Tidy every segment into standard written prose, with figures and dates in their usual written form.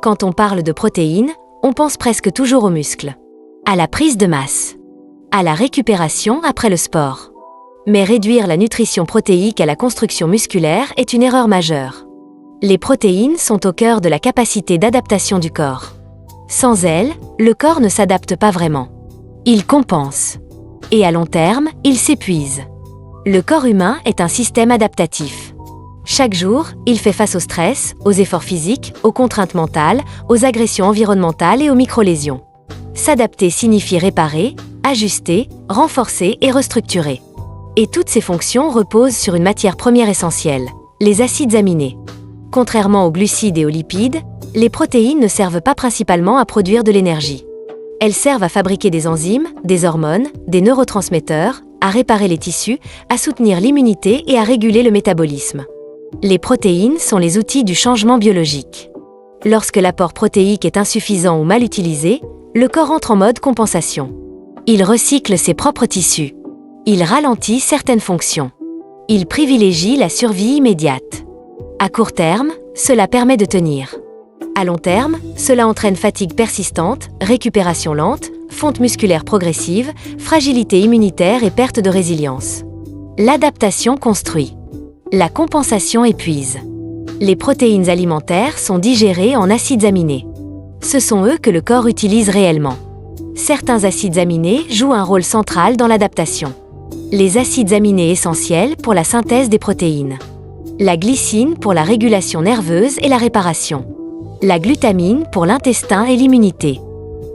Quand on parle de protéines, on pense presque toujours aux muscles, à la prise de masse, à la récupération après le sport. Mais réduire la nutrition protéique à la construction musculaire est une erreur majeure. Les protéines sont au cœur de la capacité d'adaptation du corps. Sans elles, le corps ne s'adapte pas vraiment. Il compense. Et à long terme, il s'épuise. Le corps humain est un système adaptatif. Chaque jour, il fait face au stress, aux efforts physiques, aux contraintes mentales, aux agressions environnementales et aux microlésions. S'adapter signifie réparer, ajuster, renforcer et restructurer. Et toutes ces fonctions reposent sur une matière première essentielle, les acides aminés. Contrairement aux glucides et aux lipides, les protéines ne servent pas principalement à produire de l'énergie. Elles servent à fabriquer des enzymes, des hormones, des neurotransmetteurs, à réparer les tissus, à soutenir l'immunité et à réguler le métabolisme. Les protéines sont les outils du changement biologique. Lorsque l'apport protéique est insuffisant ou mal utilisé, le corps entre en mode compensation. Il recycle ses propres tissus. Il ralentit certaines fonctions. Il privilégie la survie immédiate. À court terme, cela permet de tenir. À long terme, cela entraîne fatigue persistante, récupération lente, fonte musculaire progressive, fragilité immunitaire et perte de résilience. L'adaptation construit. La compensation épuise. Les protéines alimentaires sont digérées en acides aminés. Ce sont eux que le corps utilise réellement. Certains acides aminés jouent un rôle central dans l'adaptation. Les acides aminés essentiels pour la synthèse des protéines. La glycine pour la régulation nerveuse et la réparation. La glutamine pour l'intestin et l'immunité.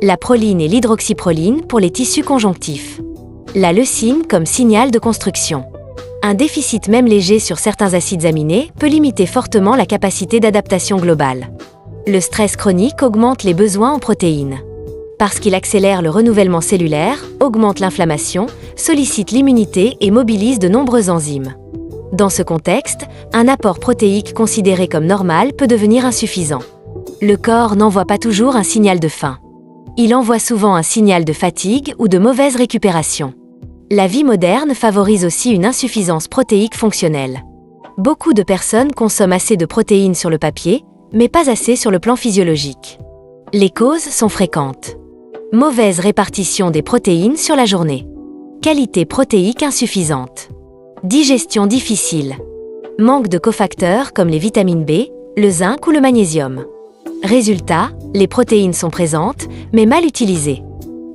La proline et l'hydroxyproline pour les tissus conjonctifs. La leucine comme signal de construction. Un déficit même léger sur certains acides aminés peut limiter fortement la capacité d'adaptation globale. Le stress chronique augmente les besoins en protéines. Parce qu'il accélère le renouvellement cellulaire, augmente l'inflammation, sollicite l'immunité et mobilise de nombreuses enzymes. Dans ce contexte, un apport protéique considéré comme normal peut devenir insuffisant. Le corps n'envoie pas toujours un signal de faim. Il envoie souvent un signal de fatigue ou de mauvaise récupération. La vie moderne favorise aussi une insuffisance protéique fonctionnelle. Beaucoup de personnes consomment assez de protéines sur le papier, mais pas assez sur le plan physiologique. Les causes sont fréquentes. Mauvaise répartition des protéines sur la journée. Qualité protéique insuffisante. Digestion difficile. Manque de cofacteurs comme les vitamines B, le zinc ou le magnésium. Résultat, les protéines sont présentes, mais mal utilisées.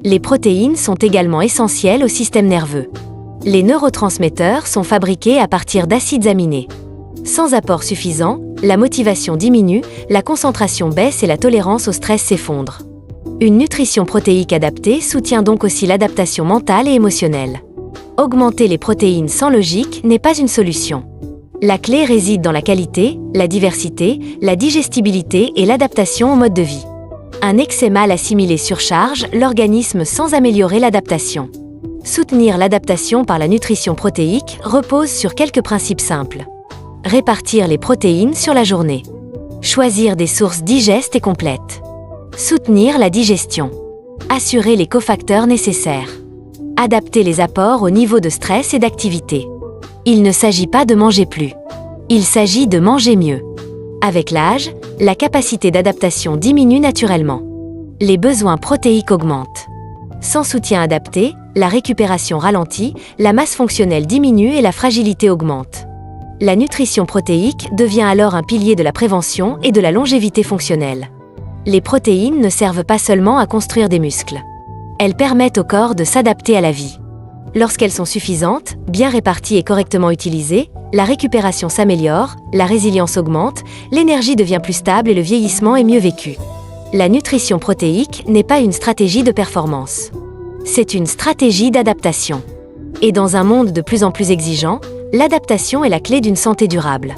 Les protéines sont également essentielles au système nerveux. Les neurotransmetteurs sont fabriqués à partir d'acides aminés. Sans apport suffisant, la motivation diminue, la concentration baisse et la tolérance au stress s'effondre. Une nutrition protéique adaptée soutient donc aussi l'adaptation mentale et émotionnelle. Augmenter les protéines sans logique n'est pas une solution. La clé réside dans la qualité, la diversité, la digestibilité et l'adaptation au mode de vie. Un excès mal assimilé surcharge l'organisme sans améliorer l'adaptation. Soutenir l'adaptation par la nutrition protéique repose sur quelques principes simples. Répartir les protéines sur la journée. Choisir des sources digestes et complètes. Soutenir la digestion. Assurer les cofacteurs nécessaires. Adapter les apports au niveau de stress et d'activité. Il ne s'agit pas de manger plus. Il s'agit de manger mieux. Avec l'âge, la capacité d'adaptation diminue naturellement. Les besoins protéiques augmentent. Sans soutien adapté, la récupération ralentit, la masse fonctionnelle diminue et la fragilité augmente. La nutrition protéique devient alors un pilier de la prévention et de la longévité fonctionnelle. Les protéines ne servent pas seulement à construire des muscles. Elles permettent au corps de s'adapter à la vie. Lorsqu'elles sont suffisantes, bien réparties et correctement utilisées, la récupération s'améliore, la résilience augmente, l'énergie devient plus stable et le vieillissement est mieux vécu. La nutrition protéique n'est pas une stratégie de performance. C'est une stratégie d'adaptation. Et dans un monde de plus en plus exigeant, l'adaptation est la clé d'une santé durable.